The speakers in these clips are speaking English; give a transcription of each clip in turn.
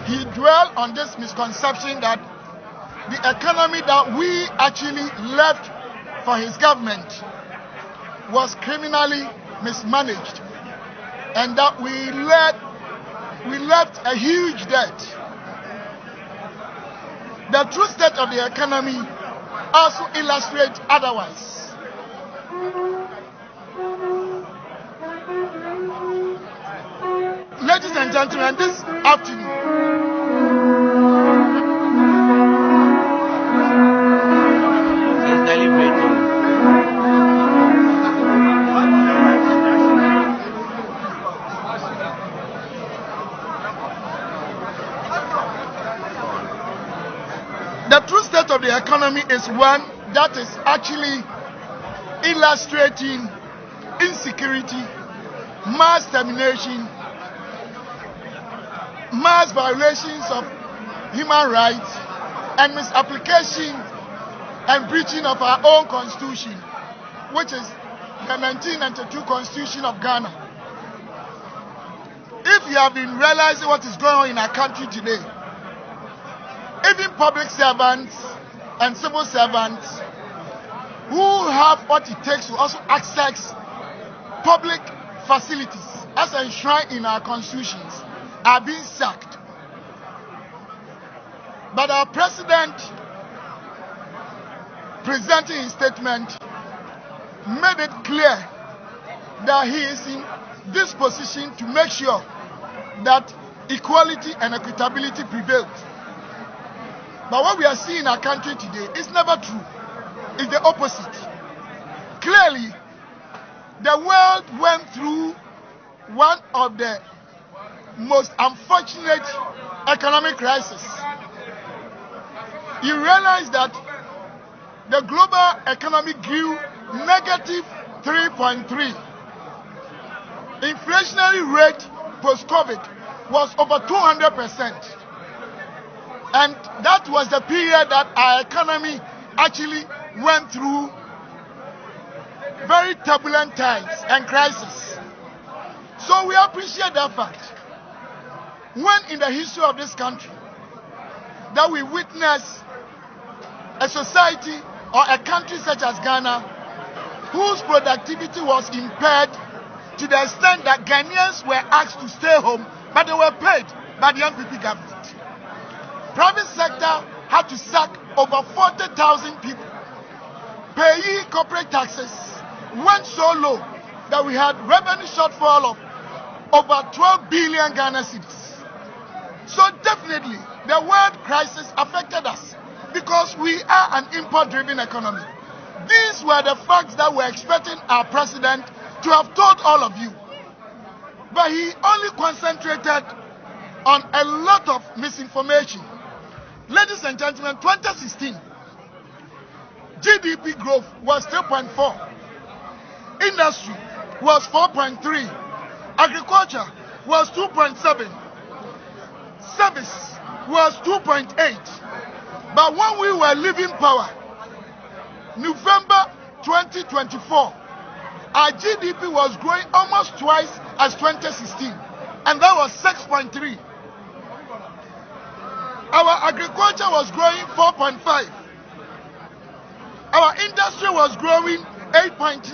he dwelled on this misconception that the economy that we actually left for his government was criminally mismanaged, and that we left a huge debt. The true state of the economy also illustrates otherwise. Ladies and gentlemen, this afternoon, the true state of the economy is one that is actually illustrating insecurity, mass termination, mass violations of human rights, and misapplication and breaching of our own constitution, which is the 1992 Constitution of Ghana. If you have been realizing what is going on in our country today, even public servants and civil servants who have what it takes to also access public facilities as enshrined in our constitutions are being sacked. But our president, presenting his statement, made it clear that he is in this position to make sure that equality and equitability prevails. But what we are seeing in our country today is never true. It's the opposite. Clearly, the world went through one of the most unfortunate economic crises. You realize that the global economy grew negative 3.3. Inflationary rate post-COVID was over 200%. And that was the period that our economy actually went through very turbulent times and crises. So we appreciate that fact. When in the history of this country that we witness a society or a country such as Ghana whose productivity was impaired to the extent that Ghanaians were asked to stay home, but they were paid by the NPP government. Private sector had to sack over 40,000 people. Payee corporate taxes went so low that we had revenue shortfall of over 12 billion Ghana cedis. So definitely the world crisis affected us because we are an import-driven economy. These were the facts that we're expecting our president to have told all of you. But he only concentrated on a lot of misinformation. Ladies and gentlemen, 2016, GDP growth was 3.4. Industry was 4.3. Agriculture was 2.7. Service was 2.8. But when we were leaving power, November 2024, our GDP was growing almost twice as 2016, and that was 6.3. Our agriculture was growing 4.5. Our industry was growing 8.9.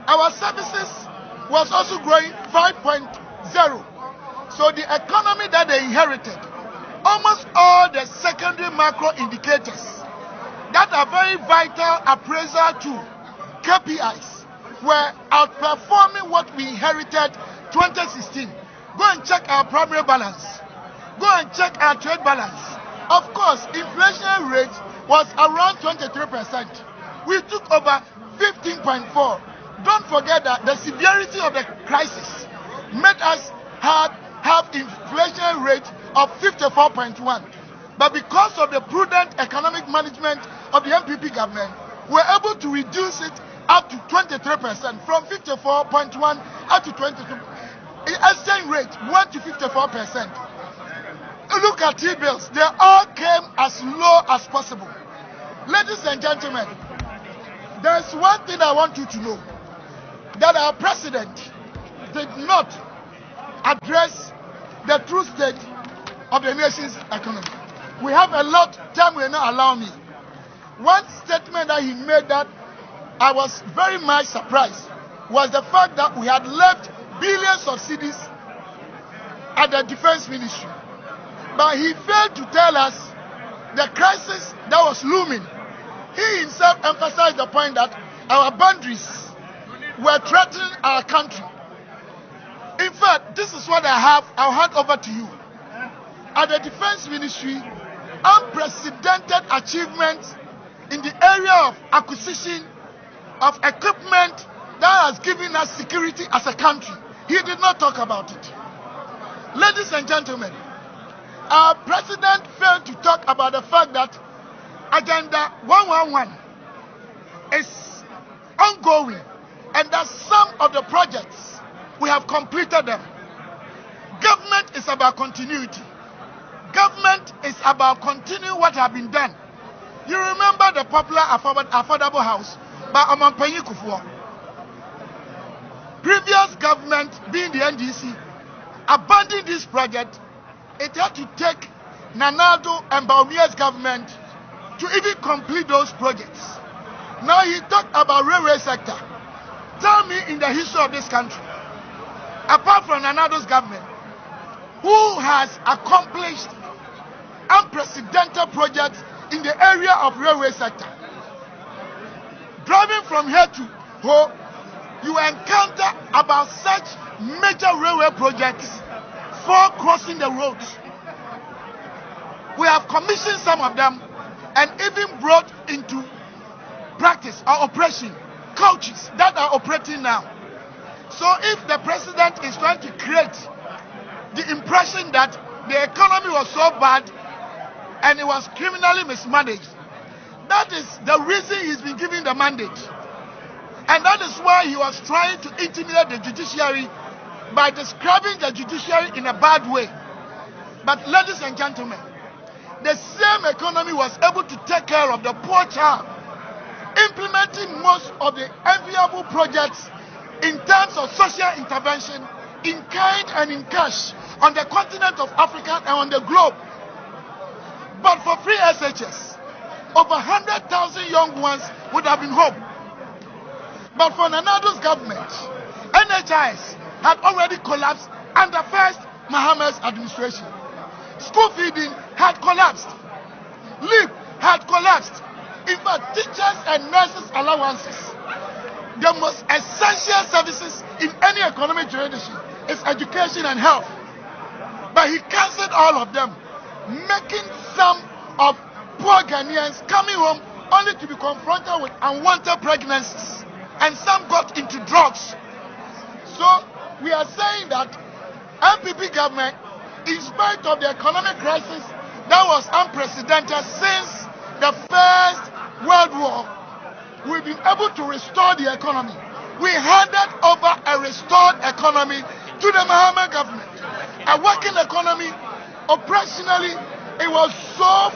Our services was also growing 5.0. So the economy that they inherited, almost all the secondary macro indicators that are very vital appraisal to KPIs were outperforming what we inherited 2016. Go and check our primary balance. Go and check our trade balance. Of course, inflation rate was around 23%. We took over 15.4. Don't forget that the severity of the crisis made us have inflation rate of 54.1. But because of the prudent economic management of the MPP government, we were able to reduce it up to 23%, from 54.1 up to 22. The exchange rate went to 54%. Look at T-bills, they all came as low as possible. Ladies and gentlemen, there's one thing I want you to know, that our president did not address the true state of the nation's economy. We have a lot. Time will not allow me. One statement that he made that I was very much surprised was the fact that we had left billions of cedis at the defense ministry. But he failed to tell us the crisis that was looming. He himself emphasized the point that our boundaries were threatening our country. In fact, this is what I have. I'll hand over to you. At the defense ministry, unprecedented achievements in the area of acquisition of equipment that has given us security as a country. He did not talk about it. Ladies and gentlemen, our president failed to talk about the fact that Agenda 111 is ongoing and that some of the projects we have completed them. Government is about continuity. Government is about continuing what has been done. You remember the popular affordable house by President Akufo Addo. Previous government, being the NDC, abandoned this project. It had to take Nana Addo and Bawumia's government to even complete those projects. Now he talked about railway sector. Tell me, in the history of this country, apart from Nana Addo's government, who has accomplished unprecedented projects in the area of railway sector? Driving from here to Ho, you encounter about such major railway projects for crossing the roads. We have commissioned some of them and even brought into practice or operation coaches that are operating now. So if the president is trying to create the impression that the economy was so bad and it was criminally mismanaged, that is the reason he's been given the mandate. And that is why he was trying to intimidate the judiciary by describing the judiciary in a bad way. But ladies and gentlemen, the same economy was able to take care of the poor child, implementing most of the enviable projects in terms of social intervention in kind and in cash on the continent of Africa and on the globe. But for free SHS, over 100,000 young ones would have been home. But for Nana Addo's government, NHIS had already collapsed under first Mahama's administration. School feeding had collapsed. LEAP had collapsed. In fact, teachers and nurses' allowances, the most essential services in any economic jurisdiction, is education and health. But he cancelled all of them, making some of poor Ghanaians coming home only to be confronted with unwanted pregnancies. And some got into drugs. So we are saying that MPP government, in spite of the economic crisis that was unprecedented since the First World War, we've been able to restore the economy. We handed over a restored economy to the Mahama government. A working economy, operationally, it was so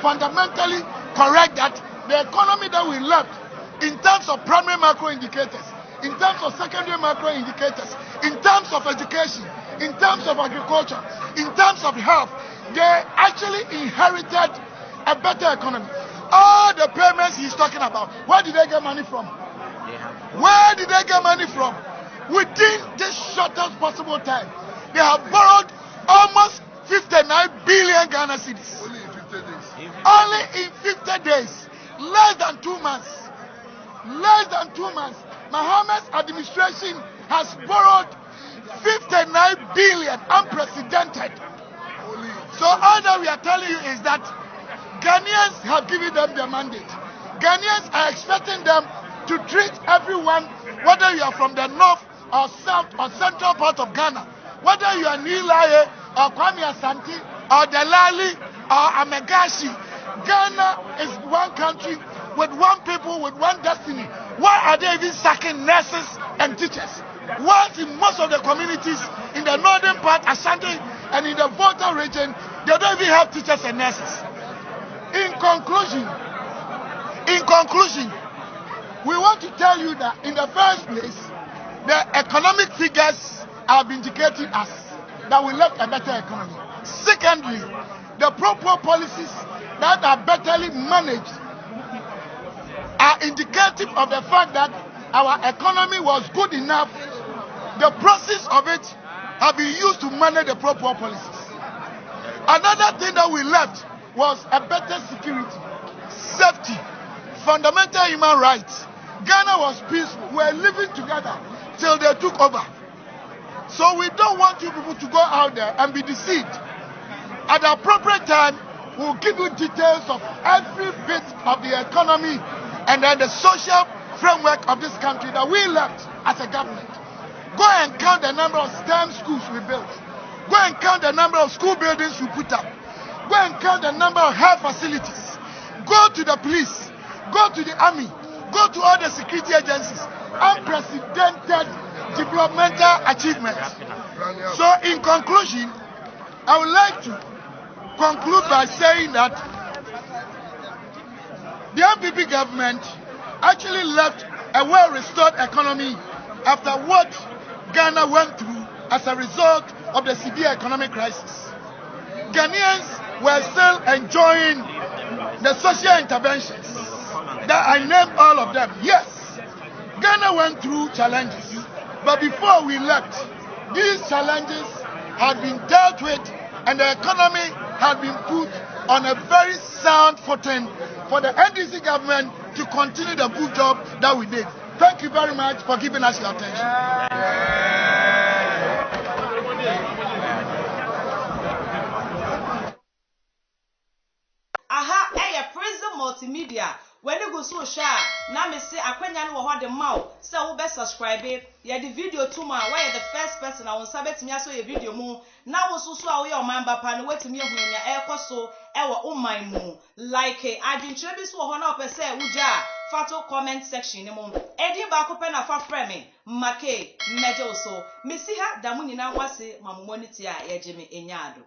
fundamentally correct that the economy that we left, in terms of primary macro indicators, in terms of secondary macro indicators, in terms of education, in terms of agriculture, in terms of health, they actually inherited a better economy. All the payments he's talking about, where did they get money from? Where did they get money from? Within this shortest possible time, they have borrowed almost 59 billion Ghana cedis. Only in 50 days. Only in 50 days. Less than 2 months. Less than 2 months. Mahama's administration has borrowed 59 billion, unprecedented. So all that we are telling you is that Ghanaians have given them their mandate. Ghanaians are expecting them to treat everyone, whether you are from the north or south or central part of Ghana, whether you are Nilaye or Kwame Asante or Delali or Amegashi. Ghana is one country with one people, with one destiny. Why are they even sacking nurses and teachers? Whilst in most of the communities in the northern part, Ashanti, and in the Volta region, they don't even have teachers and nurses. In conclusion, we want to tell you that in the first place, the economic figures are vindicating us. that we left a better economy. Secondly, the pro-poor policies that are betterly managed are indicative of the fact that our economy was good enough. The process of it have been used to manage the pro-poor policies. Another thing that we left was a better security, safety, fundamental human rights. Ghana was peaceful. We were living together till they took over. So we don't want you people to go out there and be deceived. At the appropriate time, we'll give you details of every bit of the economy and then the social framework of this country that we left as a government. Go and count the number of STEM schools we built. Go and count the number of school buildings we put up. Go and count the number of health facilities. Go to the police. Go to the army. Go to all the security agencies. Unprecedented developmental achievements. So in conclusion, I would like to conclude by saying that the MPP government actually left a well-restored economy after what Ghana went through as a result of the severe economic crisis. Ghanaians were still enjoying the social interventions that I named all of them. Yes, Ghana went through challenges, but before we left, these challenges had been dealt with and the economy had been put on a very sound footing for the NDC government to continue the good job that we did. Thank you very much for giving us your attention. Multimedia. When you go so share, now me say akwenya no ho de maw, say wo be subscribe, ye the video to ma, why you the first person I want sabet me aso ye video mu, na wo so a wo ye oman papa no wetumi ehunu nya ekoso e wo oman mu. Like adwintre bi so ho na opese wuja, fato comment section ni mu. Edi ba ko pe na fa frame, make meje so. Me si ha da mu nyina kwase mamomoni ti a ye je me enyado.